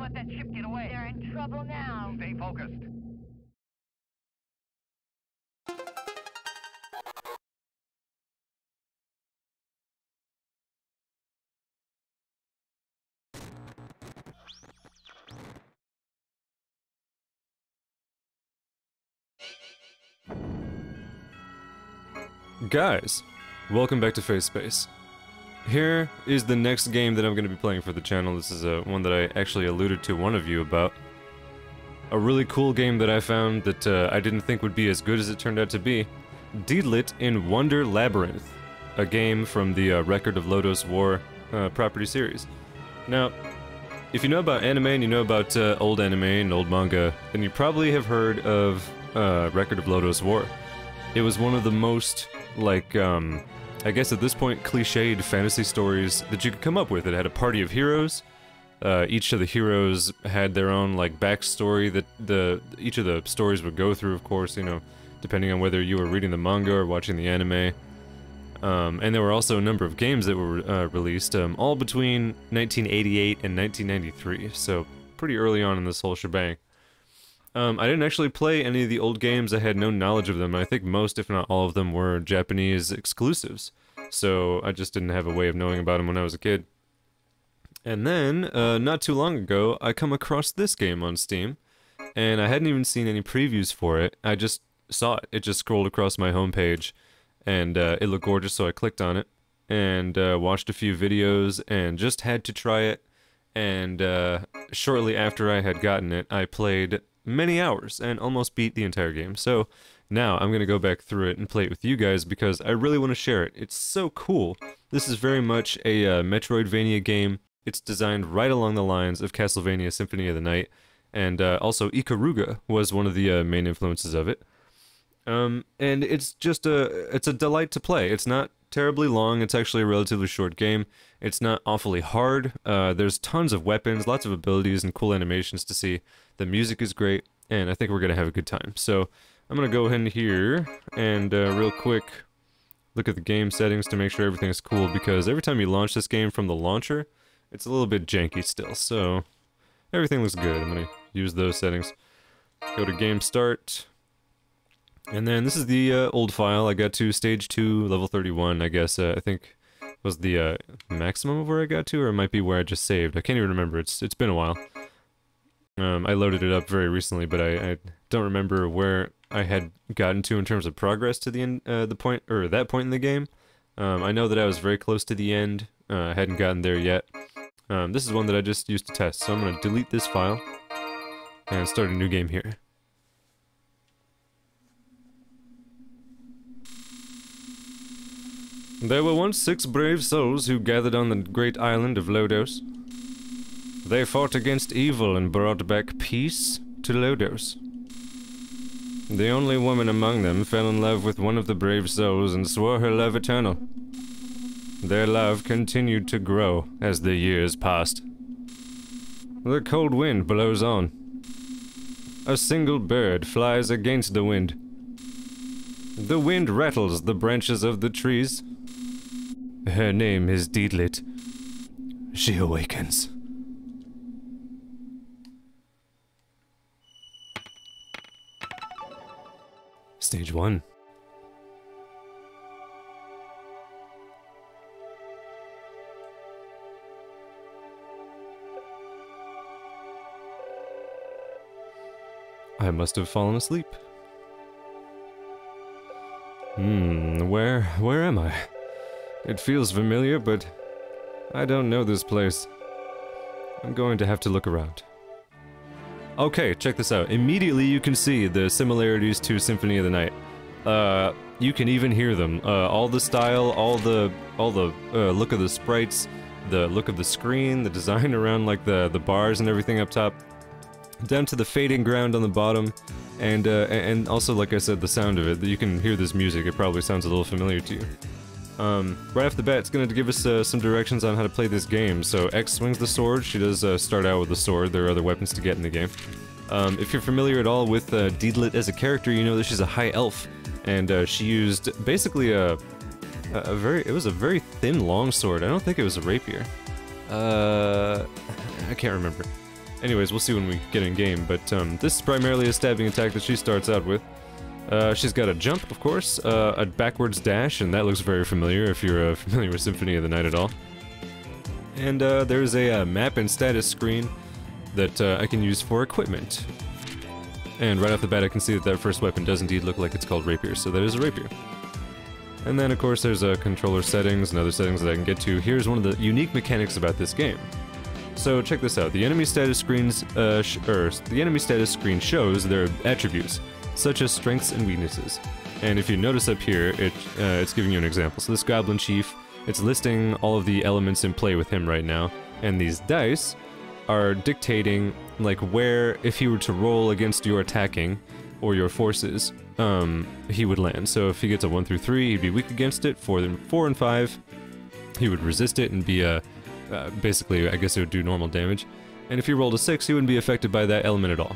let that ship get away. They're in trouble now. Stay focused. Guys, welcome back to Face Space. Here is the next game that I'm going to be playing for the channel. This is one that I actually alluded to one of you about. A really cool game that I found that I didn't think would be as good as it turned out to be. Deedlit in Labyrinth, a game from the Record of Lodoss War property series. Now, if you know about anime and you know about old anime and old manga, then you probably have heard of Record of Lodoss War. It was one of the most, like, I guess at this point, cliched fantasy stories that you could come up with. It had a party of heroes. Each of the heroes had their own, like, backstory that each of the stories would go through, of course, you know, depending on whether you were reading the manga or watching the anime. And there were also a number of games that were released, all between 1988 and 1993, so pretty early on in this whole shebang. I didn't actually play any of the old games. I had no knowledge of them. I think most, if not all of them, were Japanese exclusives. So I just didn't have a way of knowing about them when I was a kid. And then, not too long ago, I come across this game on Steam. And I hadn't even seen any previews for it. I just saw it. It just scrolled across my homepage. And it looked gorgeous, so I clicked on it. And watched a few videos and just had to try it. And shortly after I had gotten it, I played many hours and almost beat the entire game. So now I'm gonna go back through it and play it with you guys because I really want to share it. It's so cool. This is very much a Metroidvania game. It's designed right along the lines of Castlevania Symphony of the Night, and also Ikaruga was one of the main influences of it. And it's just it's a delight to play. It's not terribly long. It's actually a relatively short game. It's not awfully hard. There's tons of weapons, lots of abilities, and cool animations to see. The music is great, and I think we're gonna have a good time. So I'm gonna go in here and real quick look at the game settings to make sure everything is cool, because every time you launch this game from the launcher, it's a little bit janky still. So everything looks good. I'm gonna use those settings. Go to game start. And then this is the old file. I got to stage 2, level 31, I guess. I think was the maximum of where I got to, or it might be where I just saved. I can't even remember. It's been a while. I loaded it up very recently, but I don't remember where I had gotten to in terms of progress to the end, that point in the game. I know that I was very close to the end. I hadn't gotten there yet. This is one that I just used to test, so I'm gonna delete this file and start a new game here. There were once 6 brave souls who gathered on the great island of Lodoss. They fought against evil and brought back peace to Lodoss. The only woman among them fell in love with one of the brave souls and swore her love eternal. Their love continued to grow as the years passed. The cold wind blows on. A single bird flies against the wind. The wind rattles the branches of the trees. Her name is Deedlit. She awakens. Stage 1. I must have fallen asleep. Where am I? It feels familiar, but I don't know this place. I'm going to have to look around. Okay, check this out. Immediately you can see the similarities to Symphony of the Night. You can even hear them. All the style, all the look of the sprites, the look of the screen, the design around like the bars and everything up top, down to the fading ground on the bottom, and also, like I said, the sound of it. You can hear this music. It probably sounds a little familiar to you. Right off the bat, it's going to give us some directions on how to play this game. So X swings the sword. She does start out with the sword. There are other weapons to get in the game. If you're familiar at all with Deedlit as a character, you know that she's a high elf, and she used basically it was a very thin longsword. I don't think it was a rapier. I can't remember. Anyways, we'll see when we get in game, but this is primarily a stabbing attack that she starts out with. She's got a jump, of course, a backwards dash, and that looks very familiar if you're familiar with Symphony of the Night at all. And there's a map and status screen that I can use for equipment. And right off the bat I can see that that first weapon does indeed look like it's called Rapier, so that is a Rapier. And then of course there's controller settings and other settings that I can get to. Here's one of the unique mechanics about this game. So check this out, the enemy status screens, the enemy status screen shows their attributes, such as strengths and weaknesses. And if you notice up here, it's giving you an example. So this Goblin Chief, it's listing all of the elements in play with him right now, and these dice are dictating like where, if he were to roll against your attacking or your forces, he would land. So if he gets a 1 through 3, he'd be weak against it. 4 and 5, he would resist it and be basically, I guess it would do normal damage. And if he rolled a 6, he wouldn't be affected by that element at all.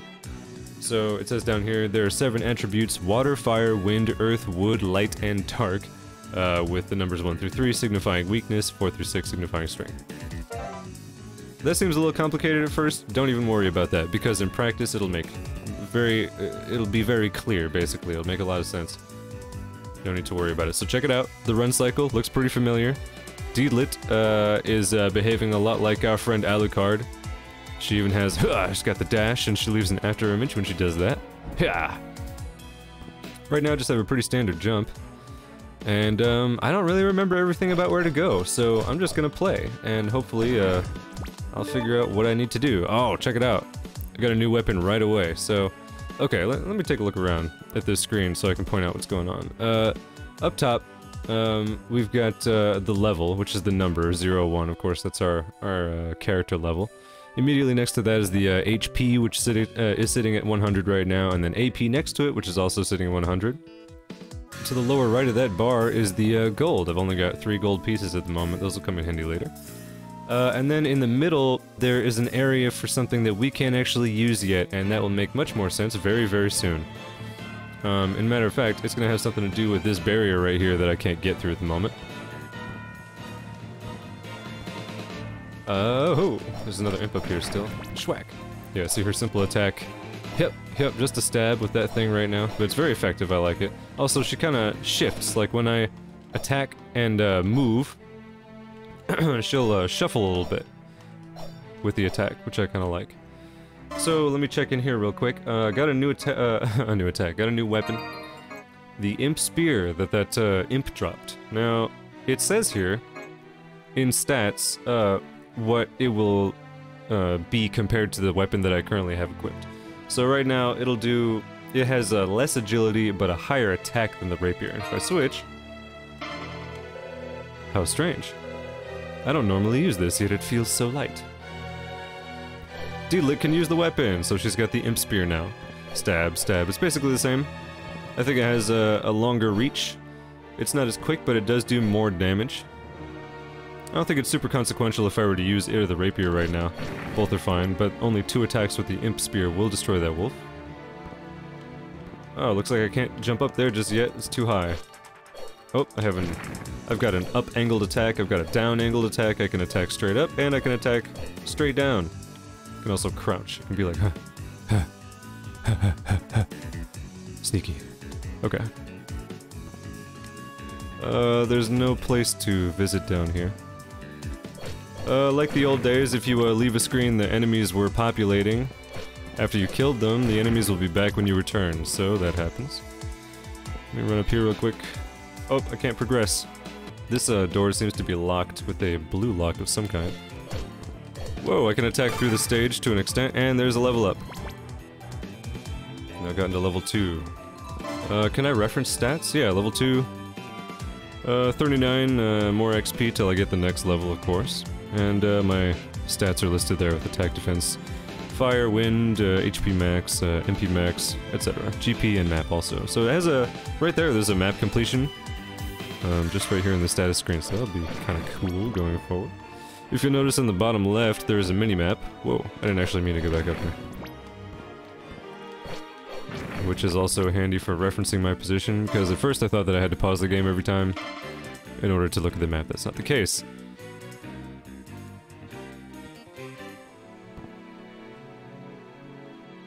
So it says down here there are 7 attributes: water, fire, wind, earth, wood, light, and dark, with the numbers 1 through 3 signifying weakness, 4 through 6 signifying strength. That seems a little complicated at first. Don't even worry about that, because in practice it'll be very clear, basically. It'll make a lot of sense. No need to worry about it. So check it out. The run cycle looks pretty familiar. Deedlit is behaving a lot like our friend Alucard. She even has, she's got the dash, and she leaves an after image when she does that. Right now I just have a pretty standard jump. And I don't really remember everything about where to go, so I'm just gonna play, and hopefully I'll figure out what I need to do. Oh, check it out. I got a new weapon right away, so... Okay, let me take a look around at this screen so I can point out what's going on. Up top, we've got the level, which is the number, 0, 1, of course, that's our character level. Immediately next to that is the HP, which is sitting at 100 right now, and then AP next to it, which is also sitting at 100. To the lower right of that bar is the gold. I've only got 3 gold pieces at the moment, those will come in handy later. And then in the middle, there is an area for something that we can't actually use yet, and that will make much more sense very, very soon. In matter of fact, it's gonna have something to do with this barrier right here that I can't get through at the moment. Oh, there's another imp up here still. Schwack. Yeah, see her simple attack. Yep, just a stab with that thing right now, but it's very effective, I like it. Also, she kinda shifts, like when I attack and move, she'll shuffle a little bit with the attack, which I kinda like. So, let me check in here real quick. Got a new attack, got a new weapon. The Imp Spear that imp dropped. Now, it says here, in stats, what it will be compared to the weapon that I currently have equipped. So right now, it has less agility, but a higher attack than the Rapier. And if I switch... How strange. I don't normally use this, yet it feels so light. Deedlit can use the weapon, so she's got the Imp Spear now. Stab, stab, it's basically the same. I think it has a longer reach. It's not as quick, but it does do more damage. I don't think it's super consequential if I were to use it or the Rapier right now. Both are fine, but only 2 attacks with the Imp Spear will destroy that wolf. Oh, looks like I can't jump up there just yet, it's too high. Oh, I've got an up-angled attack, I've got a down-angled attack, I can attack straight up, and I can attack straight down. I can also crouch, I can be like, Sneaky. Okay. There's no place to visit down here. Like the old days, if you leave a screen the enemies were populating, after you killed them, the enemies will be back when you return, so that happens. Let me run up here real quick. Oh, I can't progress. This door seems to be locked with a blue lock of some kind. Whoa, I can attack through the stage to an extent, and there's a level up. Now I got into level 2. Can I reference stats? Yeah, level 2. 39 more XP till I get the next level, of course. And my stats are listed there with attack, defense, fire, wind, HP max, MP max, etc. GP and map also. So it has right there's a map completion. Just right here in the status screen, so that'll be kind of cool going forward. If you'll notice on the bottom left, there is a mini-map. Whoa, I didn't actually mean to go back up there. Which is also handy for referencing my position, because at first I thought that I had to pause the game every time in order to look at the map. That's not the case.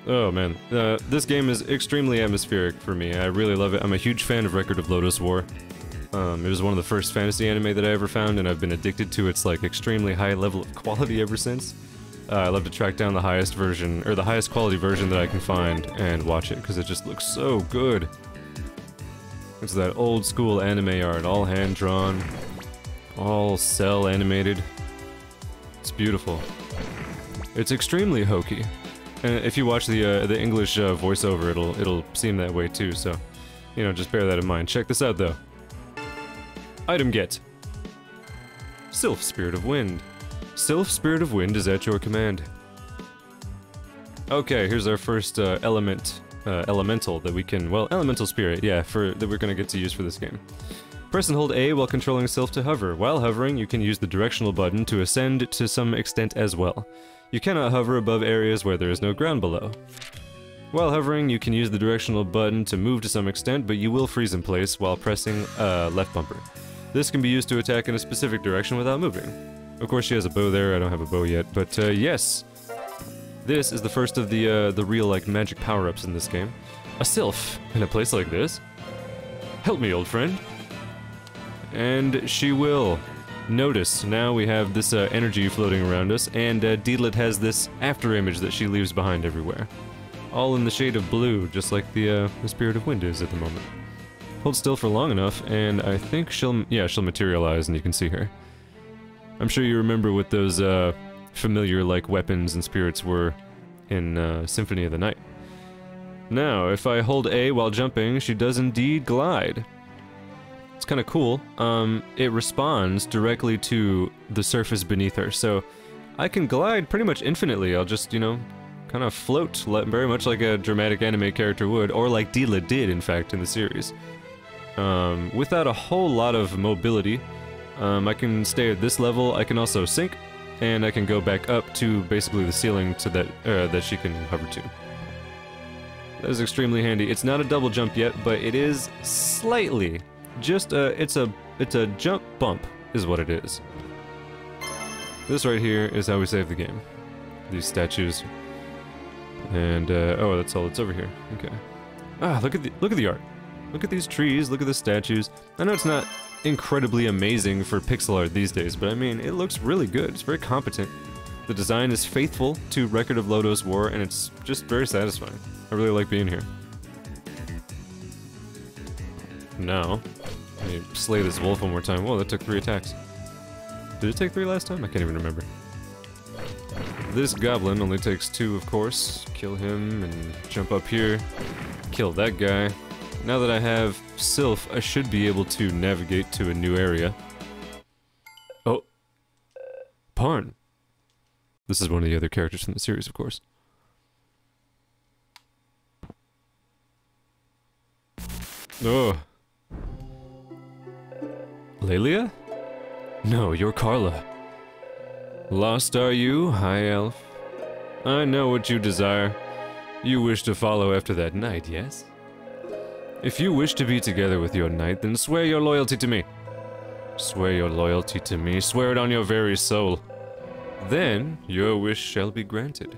Oh man, this game is extremely atmospheric for me. I really love it. I'm a huge fan of Record of Lodoss War. It was one of the first fantasy anime that I ever found, and I've been addicted to its like extremely high level of quality ever since. I love to track down the highest version, or the highest quality version that I can find, and watch it, because it just looks so good. It's that old school anime art, all hand-drawn, all cell animated. It's beautiful. It's extremely hokey. And if you watch the English voiceover, it'll seem that way too, so, you know, just bear that in mind. Check this out, though. Item get. Sylph Spirit of Wind. Sylph Spirit of Wind is at your command. Okay, here's our first elemental that we can, well, elemental spirit, yeah, that we're gonna get to use for this game. Press and hold A while controlling Sylph to hover. While hovering, you can use the directional button to ascend to some extent as well. You cannot hover above areas where there is no ground below. While hovering, you can use the directional button to move to some extent, but you will freeze in place while pressing left bumper. This can be used to attack in a specific direction without moving. Of course, she has a bow there. I don't have a bow yet, but yes. This is the first of the real, like, magic power-ups in this game. A Sylph in a place like this? Help me, old friend. And she will. Notice, now we have this energy floating around us, and Deedlit has this after-image that she leaves behind everywhere. All in the shade of blue, just like the Spirit of Wind is at the moment. Hold still for long enough, and I think she'll materialize, and you can see her. I'm sure you remember what those familiar, like, weapons and spirits were in Symphony of the Night. Now, if I hold A while jumping, she does indeed glide. It's kind of cool. It responds directly to the surface beneath her, so I can glide pretty much infinitely. I'll just, you know, kind of float, very much like a dramatic anime character would, or like Deedlit did, in fact, in the series. Without a whole lot of mobility. I can stay at this level, I can also sink, and I can go back up to basically the ceiling to that she can hover to. That is extremely handy. It's not a double jump yet, but it is slightly. Just it's a jump bump, is what it is. This right here is how we save the game. These statues. And oh, that's all that's over here. Okay. Ah, look at the art. Look at these trees, look at the statues. I know it's not incredibly amazing for pixel art these days, but I mean, it looks really good. It's very competent. The design is faithful to Record of Lodoss War, and it's just very satisfying. I really like being here. Now, let me slay this wolf one more time. Whoa, that took 3 attacks. Did it take 3 last time? I can't even remember. This goblin only takes 2, of course. Kill him and jump up here. Kill that guy. Now that I have Sylph, I should be able to navigate to a new area. Oh. Parn. This is one of the other characters from the series, of course. Oh. Lelia? No, you're Carla. Lost are you, high elf? I know what you desire. You wish to follow after that knight, yes? If you wish to be together with your knight, then swear your loyalty to me. Swear your loyalty to me, swear it on your very soul. Then, your wish shall be granted.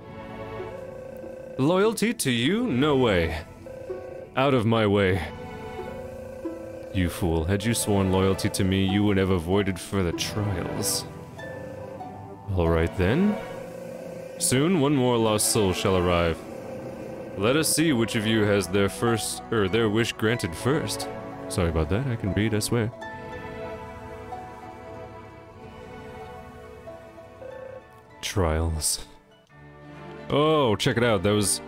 Loyalty to you? No way. Out of my way. You fool, had you sworn loyalty to me, you would have avoided further trials. Alright then. Soon, one more lost soul shall arrive. Let us see which of you has their wish granted first. Sorry about that, I can read, I swear. Trials. Oh, check it out, that was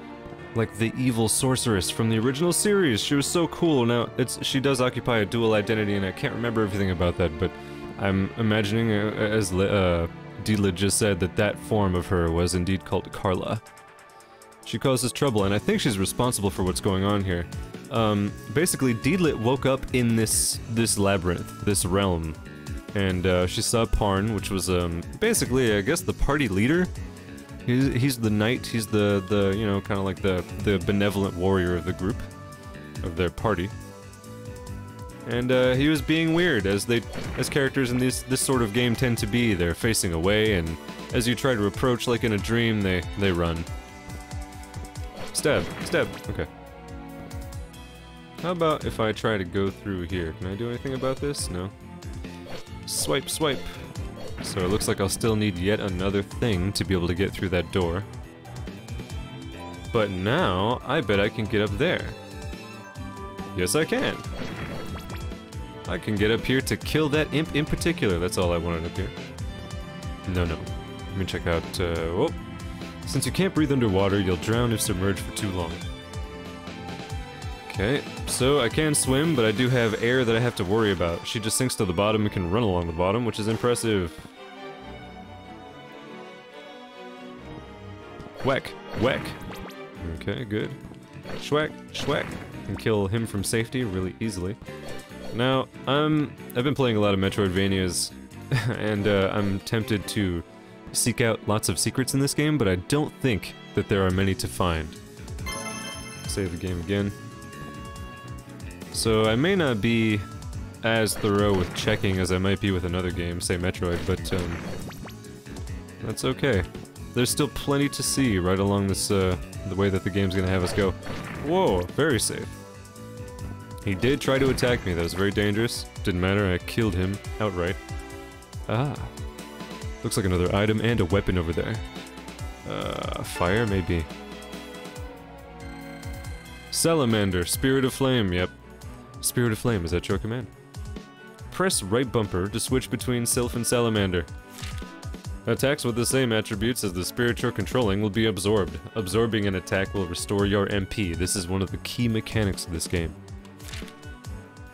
like the evil sorceress from the original series. She was so cool. Now, she does occupy a dual identity, and I can't remember everything about that, but I'm imagining, as Deedlit just said, that form of her was indeed called Carla. She causes trouble, and I think she's responsible for what's going on here. Basically, Deedlit woke up in this labyrinth, this realm, and she saw Parn, which was basically, I guess, the party leader. He's the knight. He's the you know, kind of like the benevolent warrior of the group, of their party. And he was being weird, as characters in this sort of game tend to be. They're facing away, and as you try to approach, like in a dream, they run. Stab. Stab. Okay. How about if I try to go through here? Can I do anything about this? No. Swipe, swipe. So it looks like I'll still need yet another thing to be able to get through that door. But now, I bet I can get up there. Yes, I can. I can get up here to kill that imp in particular. That's all I wanted up here. No, no. Let me check out, whoa. Since you can't breathe underwater, you'll drown if submerged for too long. Okay, so I can swim, but I do have air that I have to worry about. She just sinks to the bottom and can run along the bottom, which is impressive. Whack, whack. Okay, good. Schwack, schwack. Can kill him from safety really easily. Now, I've been playing a lot of Metroidvanias, and I'm tempted to seek out lots of secrets in this game, but I don't think that there are many to find. Save the game again. So I may not be as thorough with checking as I might be with another game, say Metroid, but that's okay. There's still plenty to see right along this, the way that the game's gonna have us go. Whoa, very safe. He did try to attack me, that was very dangerous. Didn't matter, I killed him outright. Ah. Looks like another item and a weapon over there. Fire, maybe. Salamander, Spirit of Flame, yep. Spirit of Flame, is that your command? Press right bumper to switch between Sylph and Salamander. Attacks with the same attributes as the spirit you're controlling will be absorbed. Absorbing an attack will restore your MP. This is one of the key mechanics of this game.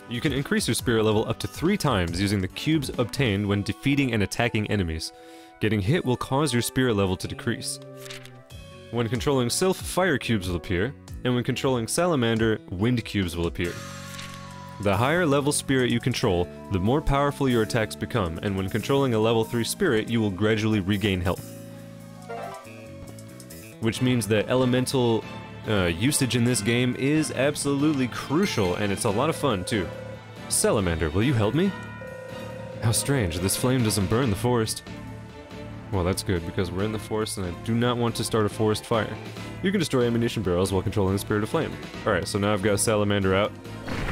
You can increase your spirit level up to 3 times using the cubes obtained when defeating and attacking enemies. Getting hit will cause your spirit level to decrease. When controlling Sylph, fire cubes will appear, and when controlling Salamander, wind cubes will appear. The higher level spirit you control, the more powerful your attacks become, and when controlling a level 3 spirit, you will gradually regain health. Which means that elemental usage in this game is absolutely crucial, and it's a lot of fun, too. Salamander, will you help me? How strange, this flame doesn't burn the forest. Well, that's good, because we're in the forest and I do not want to start a forest fire. You can destroy ammunition barrels while controlling the Spirit of Flame. Alright, so now I've got Salamander out.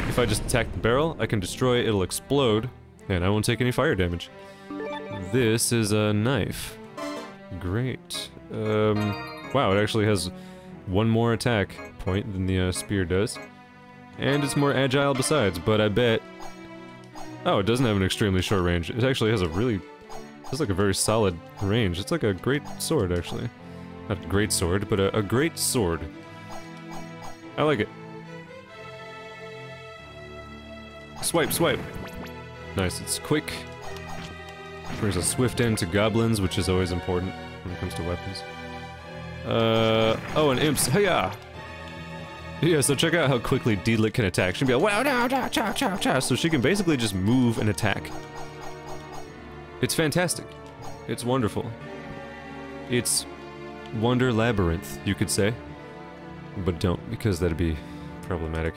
If I just attack the barrel, I can destroy it, it'll explode, and I won't take any fire damage. This is a knife. Great. Wow, it actually has one more attack point than the spear does. And it's more agile besides, but I bet... Oh, it doesn't have an extremely short range. It actually has a really... It's like a very solid range. It's like a great sword, actually. Not a great sword, but a great sword. I like it. Swipe, swipe. Nice, it's quick. Brings a swift end to goblins, which is always important when it comes to weapons. Oh, and imps. Hiya! Yeah, so check out how quickly Deedlit can attack. She'll be like, wow, no, cha, cha, cha, cha. So she can basically just move and attack. It's fantastic. It's wonderful. It's Labyrinth, you could say. But don't, because that'd be problematic.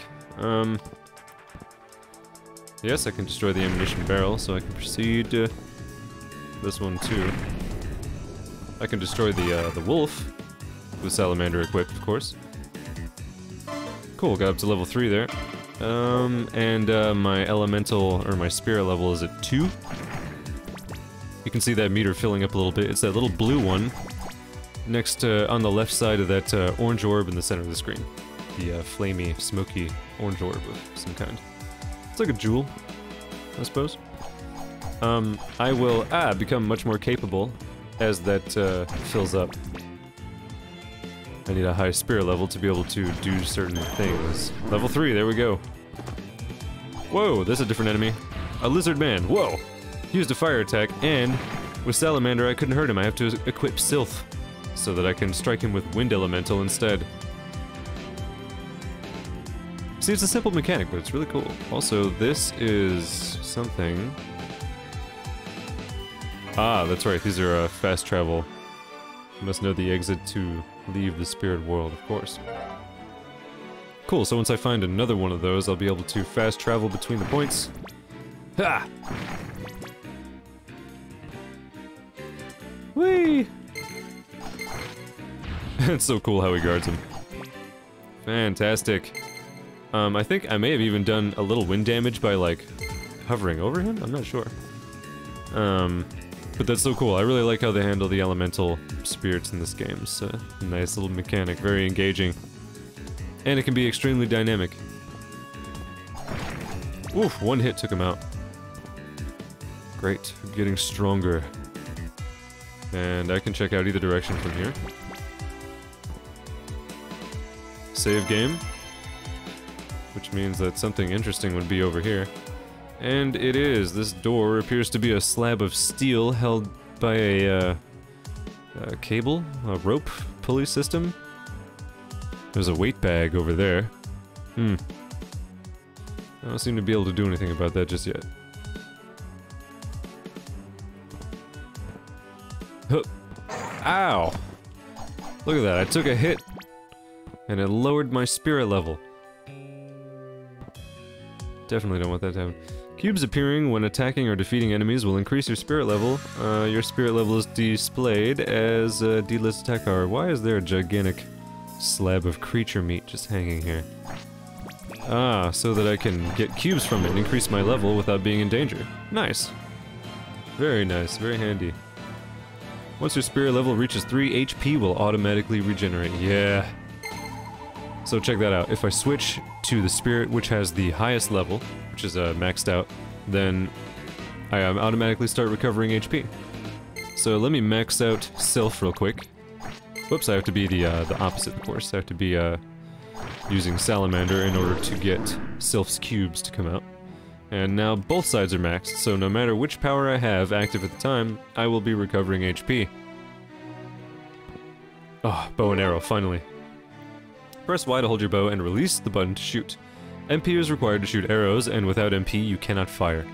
Yes, I can destroy the ammunition barrel, so I can proceed to this one too. I can destroy the wolf, with Salamander equipped, of course. Cool, got up to level 3 there. My elemental, or my spirit level is at 2. You can see that meter filling up a little bit. It's that little blue one next on the left side of that orange orb in the center of the screen. The flamey, smoky orange orb of some kind. It's like a jewel, I suppose. I will become much more capable as that fills up. I need a high spirit level to be able to do certain things. Level 3, there we go. Whoa, there's a different enemy. A lizard man, whoa! He used a fire attack, and with Salamander I couldn't hurt him. I have to equip Sylph, so that I can strike him with Wind Elemental instead. See, it's a simple mechanic, but it's really cool. Also, this is something... Ah, that's right, these are fast travel. You must know the exit to leave the spirit world, of course. Cool, so once I find another one of those, I'll be able to fast travel between the points. Ha! Whee! It's so cool how he guards him. Fantastic. I think I may have even done a little wind damage by, like, hovering over him? I'm not sure. But that's so cool. I really like how they handle the elemental spirits in this game. It's a nice little mechanic, very engaging. And it can be extremely dynamic. Oof, one hit took him out. Great, getting stronger. And I can check out either direction from here. Save game. Which means that something interesting would be over here. And it is. This door appears to be a slab of steel held by a cable? A rope pulley system? There's a weight bag over there. I don't seem to be able to do anything about that just yet. Huh. Ow! Look at that, I took a hit, and it lowered my spirit level. Definitely don't want that to happen. Cubes appearing when attacking or defeating enemies will increase your spirit level. Your spirit level is displayed as Deedlit's attack power. Why is there a gigantic slab of creature meat just hanging here? Ah, so that I can get cubes from it and increase my level without being in danger. Nice. Very nice, very handy. Once your spirit level reaches 3, HP will automatically regenerate. Yeah. So check that out. If I switch to the spirit which has the highest level, which is maxed out, then I automatically start recovering HP. So let me max out Sylph real quick. Whoops, I have to be the opposite, of course. I have to be using Salamander in order to get Sylph's cubes to come out. And now both sides are maxed, so no matter which power I have active at the time, I will be recovering HP. Oh, bow and arrow, finally. Press Y to hold your bow and release the button to shoot. MP is required to shoot arrows, and without MP you cannot fire.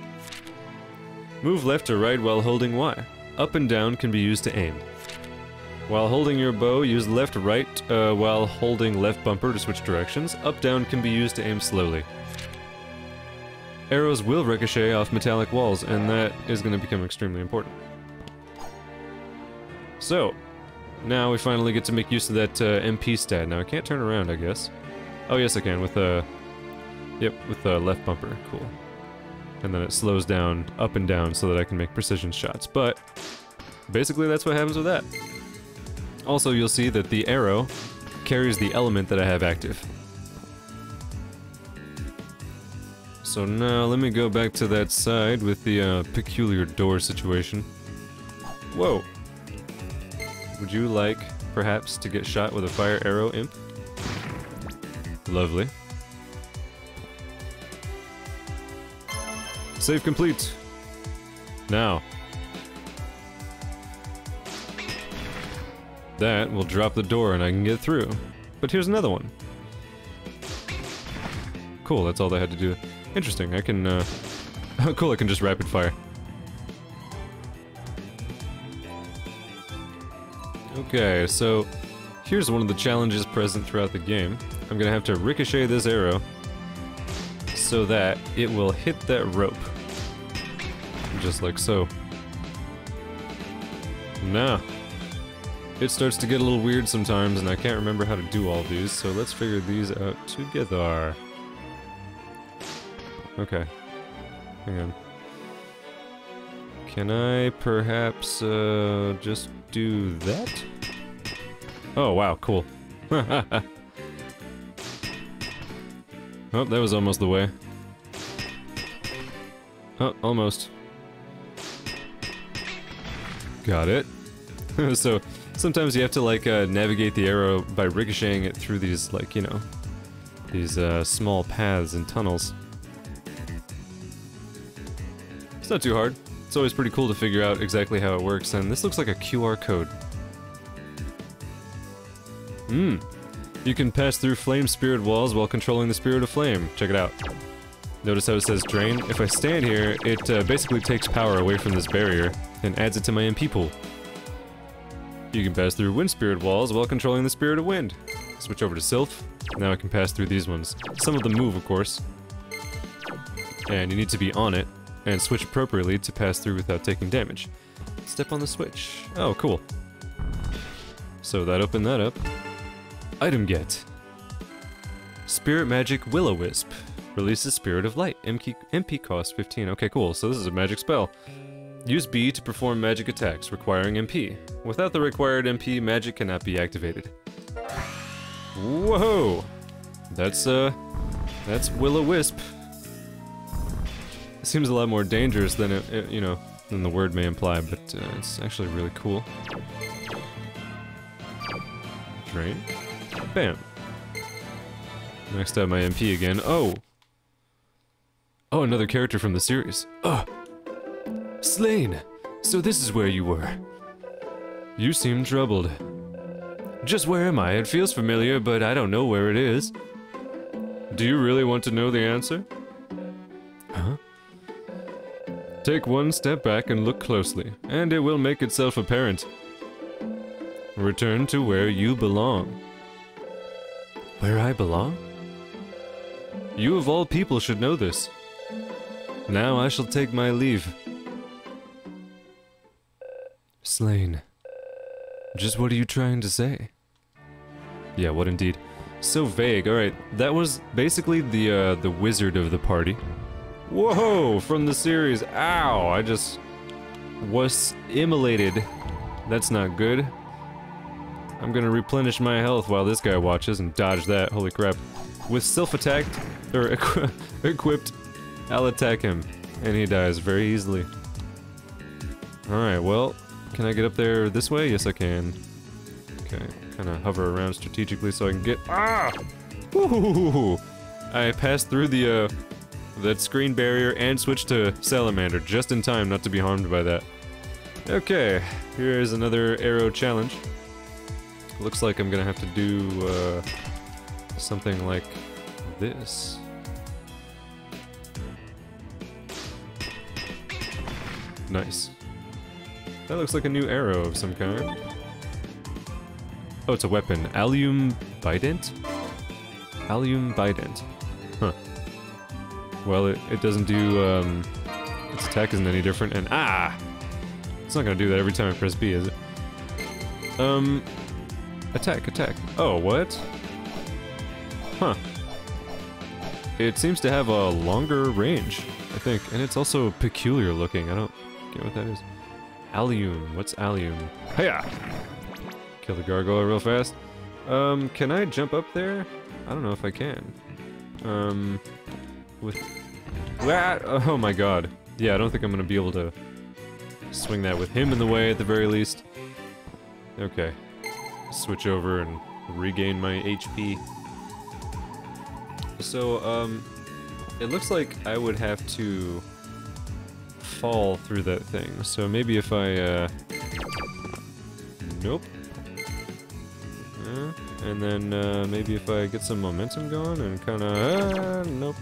Move left or right while holding Y. Up and down can be used to aim. While holding your bow, use left right while holding left bumper to switch directions. Up down can be used to aim slowly. Arrows will ricochet off metallic walls, and that is going to become extremely important. So, now we finally get to make use of that MP stat. Now I can't turn around, I guess. Oh yes I can, with yep, with the left bumper, cool. And then it slows down up and down so that I can make precision shots, but basically that's what happens with that. Also, you'll see that the arrow carries the element that I have active. So now, let me go back to that side with the peculiar door situation. Whoa! Would you like, perhaps, to get shot with a fire arrow, imp? Lovely. Save complete! Now. That will drop the door and I can get through. But here's another one. Cool, that's all they had to do. Interesting, I can, oh cool, I can just rapid fire. Okay, so here's one of the challenges present throughout the game. I'm gonna have to ricochet this arrow so that it will hit that rope. Just like so. Now, it starts to get a little weird sometimes and I can't remember how to do all these, so let's figure these out together. Okay. Hang on. Can I perhaps, just do that? Oh, wow, cool. Oh, that was almost the way. Oh, almost. Got it. So, sometimes you have to, like, navigate the arrow by ricocheting it through these, like, you know, these, small paths and tunnels. It's not too hard. It's always pretty cool to figure out exactly how it works, and this looks like a QR code. You can pass through flame spirit walls while controlling the spirit of flame. Check it out. Notice how it says drain? If I stand here, it basically takes power away from this barrier and adds it to my MP pool. You can pass through wind spirit walls while controlling the spirit of wind. Switch over to Sylph. Now I can pass through these ones. Some of them move, of course. And you need to be on it and switch appropriately to pass through without taking damage. Step on the switch. Oh, cool. So that opened that up. Item get. Spirit Magic Will-O-Wisp. Releases Spirit of Light. MP cost 15. Okay, cool. So this is a magic spell. Use B to perform magic attacks requiring MP. Without the required MP, magic cannot be activated. Whoa! That's Will-O-Wisp. It seems a lot more dangerous than you know, than the word may imply, but it's actually really cool. Drain. Bam. Next up, my MP again. Oh! Oh, another character from the series. Oh! Slain! So this is where you were. You seem troubled. Just where am I? It feels familiar, but I don't know where it is. Do you really want to know the answer? Huh? Take one step back and look closely, and it will make itself apparent. Return to where you belong. Where I belong? You of all people should know this. Now I shall take my leave. Slain. Just what are you trying to say? Yeah, what indeed. So vague. Alright, that was basically the wizard of the party. Whoa! From the series. Ow! I just was immolated. That's not good. I'm gonna replenish my health while this guy watches and dodge that. Holy crap. With self-attacked, or equipped, I'll attack him. And he dies very easily. Alright, well, can I get up there this way? Yes, I can. Okay, kind of hover around strategically so I can get... Ah! Woohoo! I passed through the, that screen barrier and switched to Salamander just in time not to be harmed by that. Okay, here's another arrow challenge. Looks like I'm gonna have to do, something like this. Nice. That looks like a new arrow of some kind. Oh, it's a weapon. Allium Bident? Allium Bident. Huh. Well, it doesn't do, its attack isn't any different, and ah! It's not gonna do that every time I press B, is it? Attack, attack. Oh, what? Huh. It seems to have a longer range, I think, and it's also peculiar looking. I don't get what that is. Allium. What's allium? Hiya! Kill the gargoyle real fast. Can I jump up there? I don't know if I can. With... What? Oh my god. Yeah, I don't think I'm gonna be able to swing that with him in the way, at the very least. Okay. Switch over and regain my HP. So, it looks like I would have to fall through that thing. So maybe if I, Nope. And then, maybe if I get some momentum going and kinda, nope.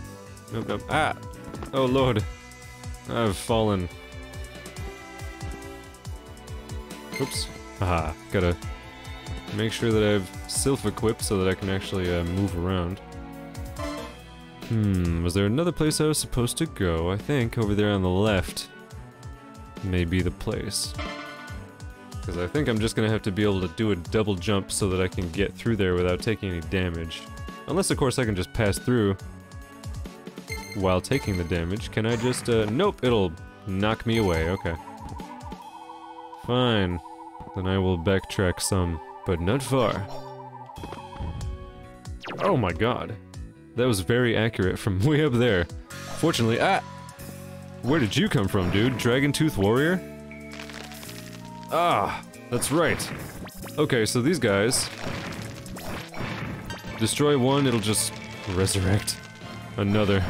Nope, nope. Ah! Oh lord. I've fallen. Oops. Haha. Gotta make sure that I've self-equipped so that I can actually, move around. Was there another place I was supposed to go? I think over there on the left may be the place. Because I think I'm just gonna have to be able to do a double jump so that I can get through there without taking any damage. Unless, of course, I can just pass through while taking the damage. Can I just, nope, it'll knock me away, okay. Fine. Then I will backtrack some, but not far. Oh my god. That was very accurate from way up there. Fortunately, where did you come from, dude? Dragon Tooth Warrior? Ah, that's right. Okay, so these guys... Destroy one, it'll just resurrect another.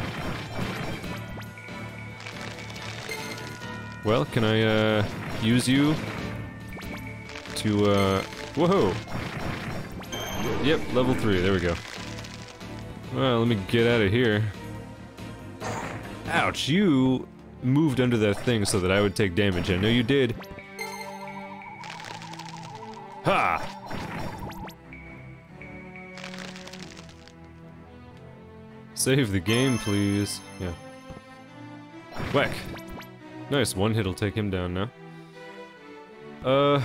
Well, can I, use you to, whoa! Yep, level 3, there we go. Well, let me get out of here. Ouch, you moved under that thing so that I would take damage. I know you did. Ha! Save the game, please. Yeah. Whack. Nice, one hit'll take him down now.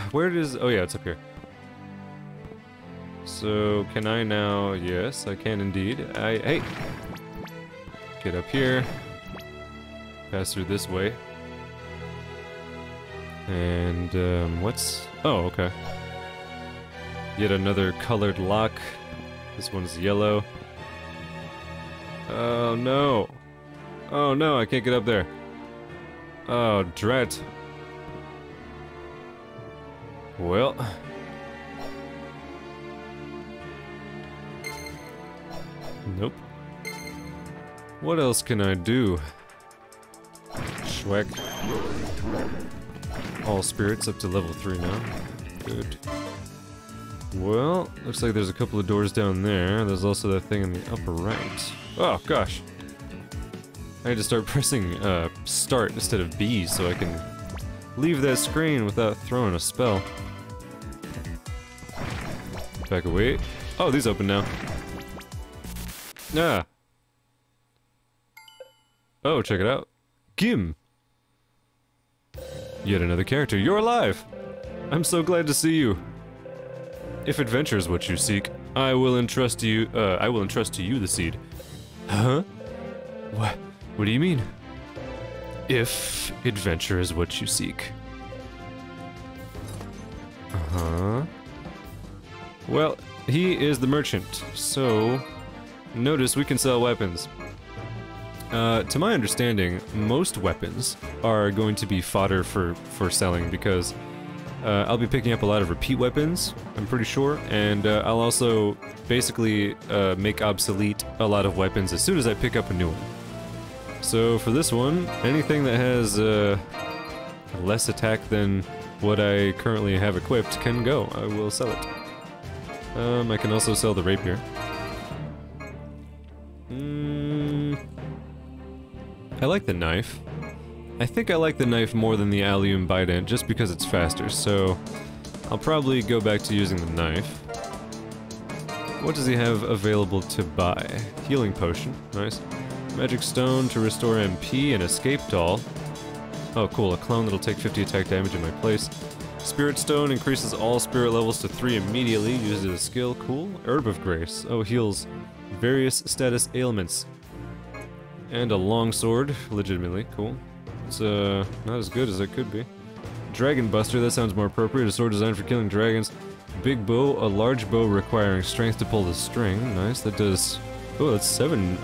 Where does... Oh yeah, it's up here. So, can I now... Yes, I can indeed. Hey! Get up here. Pass through this way. And, what's... Oh, okay. Yet another colored lock. This one's yellow. Oh, no! Oh, no, I can't get up there. Oh, drat. Well... Nope. What else can I do? Schweck. All spirits up to level 3 now. Good. Well, looks like there's a couple of doors down there. There's also that thing in the upper right. Oh, gosh. I need to start pressing, start instead of B so I can leave that screen without throwing a spell. Back away. Oh, these open now. Ah. Oh, check it out. Gim. Yet another character. You're alive! I'm so glad to see you. If adventure is what you seek, I will entrust to you the seed. Huh? What do you mean? If adventure is what you seek. Uh-huh. Well, he is the merchant, so notice we can sell weapons. To my understanding, most weapons are going to be fodder for selling because I'll be picking up a lot of repeat weapons, I'm pretty sure, and I'll also basically make obsolete a lot of weapons as soon as I pick up a new one. So for this one, anything that has less attack than what I currently have equipped can go. I will sell it. I can also sell the rapier. I like the knife. I think I like the knife more than the allium bident just because it's faster, so I'll probably go back to using the knife. What does he have available to buy? Healing potion, nice. Magic stone to restore MP and escape doll. Oh cool, a clone that'll take 50 attack damage in my place. Spirit stone increases all spirit levels to 3 immediately, used as a skill, cool. Herb of grace, oh heals various status ailments. And a long sword, legitimately, cool. It's not as good as it could be. Dragon Buster, that sounds more appropriate, a sword designed for killing dragons. Big bow, a large bow requiring strength to pull the string, nice, that does... Oh, that's 7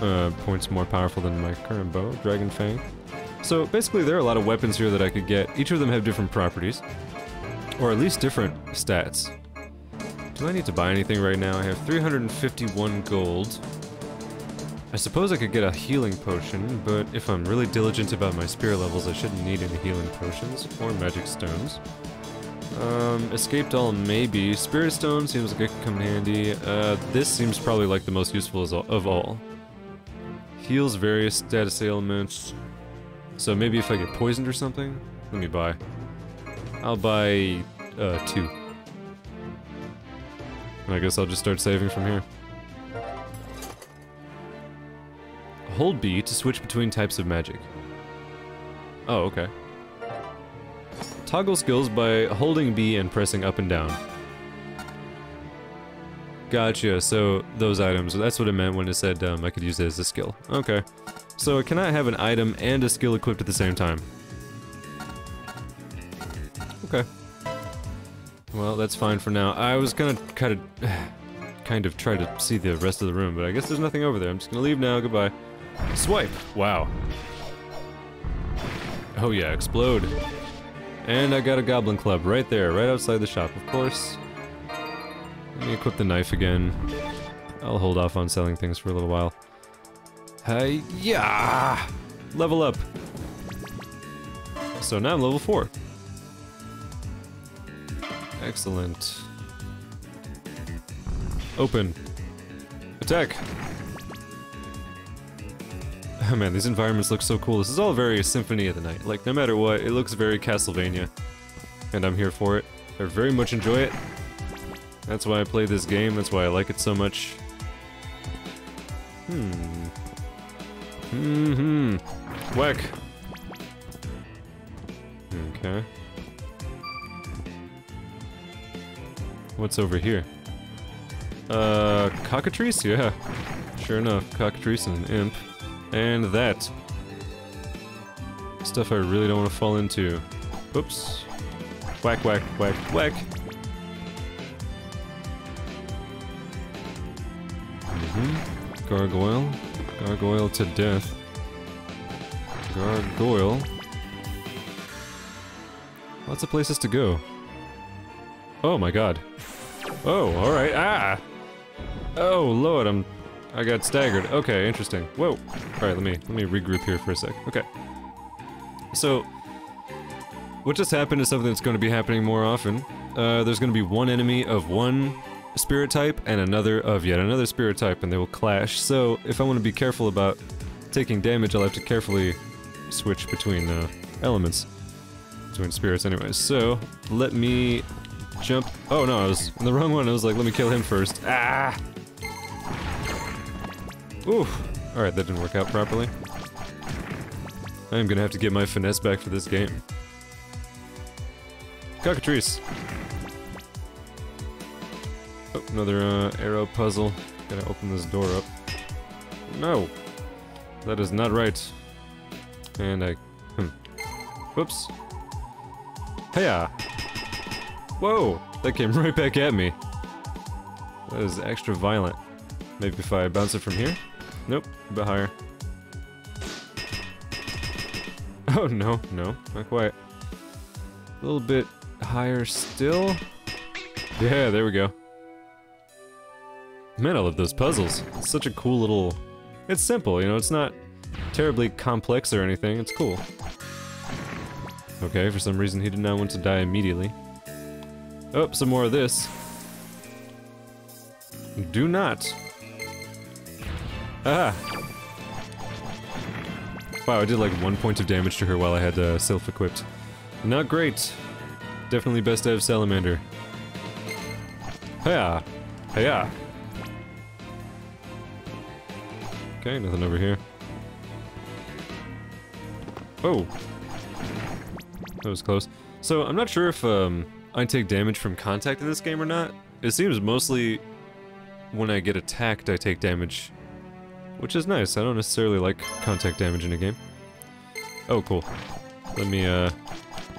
points more powerful than my current bow, Dragon Fang. So basically there are a lot of weapons here that I could get, each of them have different properties. Or at least different stats. Do I need to buy anything right now? I have 351 gold. I suppose I could get a healing potion, but if I'm really diligent about my spirit levels, I shouldn't need any healing potions or magic stones. Escape doll maybe. Spirit stone seems like it could come in handy. This seems probably like the most useful of all. Heals various status ailments. So maybe if I get poisoned or something? Let me buy. I'll buy 2. And I guess I'll just start saving from here. Hold B to switch between types of magic. Oh, okay. Toggle skills by holding B and pressing up and down. Gotcha, so those items, that's what it meant when it said I could use it as a skill. Okay. So I cannot have an item and a skill equipped at the same time. Okay. Well, that's fine for now. I was gonna kind of try to see the rest of the room, but I guess there's nothing over there. I'm just gonna leave now, goodbye. Swipe! Wow. Oh yeah, explode. And I got a goblin club right there, right outside the shop, of course. Let me equip the knife again. I'll hold off on selling things for a little while. Hey, yeah! Level up! So now I'm level 4. Excellent. Open. Attack! Oh man, these environments look so cool. This is all very Symphony of the Night. Like, no matter what, it looks very Castlevania. And I'm here for it. I very much enjoy it. That's why I play this game, that's why I like it so much. Whack! Okay. What's over here? Cockatrice? Yeah. Sure enough, Cockatrice and an imp. And that. Stuff I really don't want to fall into. Oops. Whack, whack, whack, whack. Gargoyle. Gargoyle to death. Gargoyle. Lots of places to go. Oh my god. Oh, alright. Ah! Oh, Lord, I got staggered. Okay, interesting. Whoa. Alright, let me regroup here for a sec. Okay. So, what just happened is something that's going to be happening more often. There's going to be one enemy of one spirit type and another of yet another spirit type, and they will clash. So, if I want to be careful about taking damage, I'll have to carefully switch between elements. Between spirits anyways. So, let me jump. Oh no, I was in the wrong one. I was like, let me kill him first. Ah! Ooh. Alright, that didn't work out properly. I'm gonna have to get my finesse back for this game. Cockatrice! Oh, another arrow puzzle. Gotta open this door up. No! That is not right. And I... Whoops. Hey-ya! Whoa! That came right back at me. That is extra violent. Maybe if I bounce it from here? Nope, a bit higher. Oh, no, no, not quite. A little bit higher still. Yeah, there we go. Man, I love those puzzles. It's such a cool little... It's simple, you know, it's not terribly complex or anything, it's cool. Okay, for some reason he did not want to die immediately. Oh, some more of this. Do not. Ah! Wow, I did like 1 point of damage to her while I had self-equipped. Not great. Definitely best to have Salamander. Hiya! Hiya! Okay, nothing over here. Oh! That was close. So, I'm not sure if I take damage from contact in this game or not. It seems mostly when I get attacked I take damage. Which is nice, I don't necessarily like contact damage in a game. Oh, cool. Let me,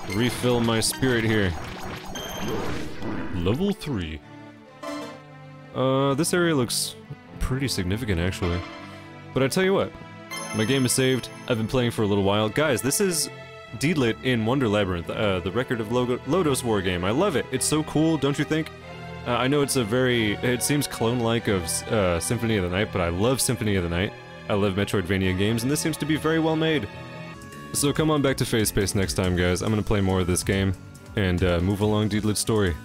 refill my spirit here. Level 3. This area looks pretty significant, actually. But I tell you what, my game is saved, I've been playing for a little while. Guys, this is Deedlit in Labyrinth, the Record of Lodoss War game. I love it, it's so cool, don't you think? I know it's a very... it seems clone-like of Symphony of the Night, but I love Symphony of the Night. I love Metroidvania games, and this seems to be very well made. So come on back to Phase Space next time, guys. I'm gonna play more of this game, and move along Deedlit's story.